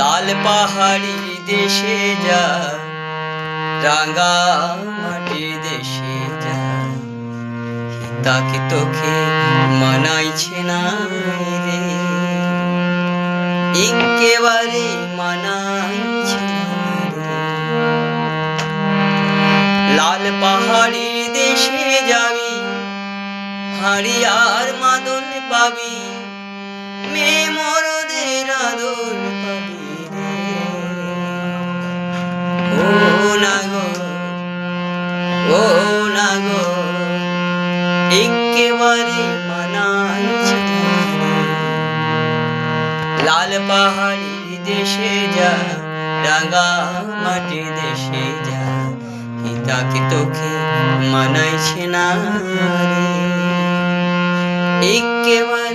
লাল পাহাড়ি দেশে যা, রাঙা মাটি দেশে যা, তাকে তোকে মানাইছে না রে, একেবারে মানাইছে না রে। লাল পাহাড়ি দেশে যাবি, হাড়ি আর মাদল পাবি, মেয়ে মরদের আদর পাবি রে। ও নাগর, ও নাগর, একেবারে মানাইছে না রে। লাল পাহাড়ি দেশে যা, রাঙা মাটি দেশে যা, তাকে তোকে মানাইছে না রে, একেবারে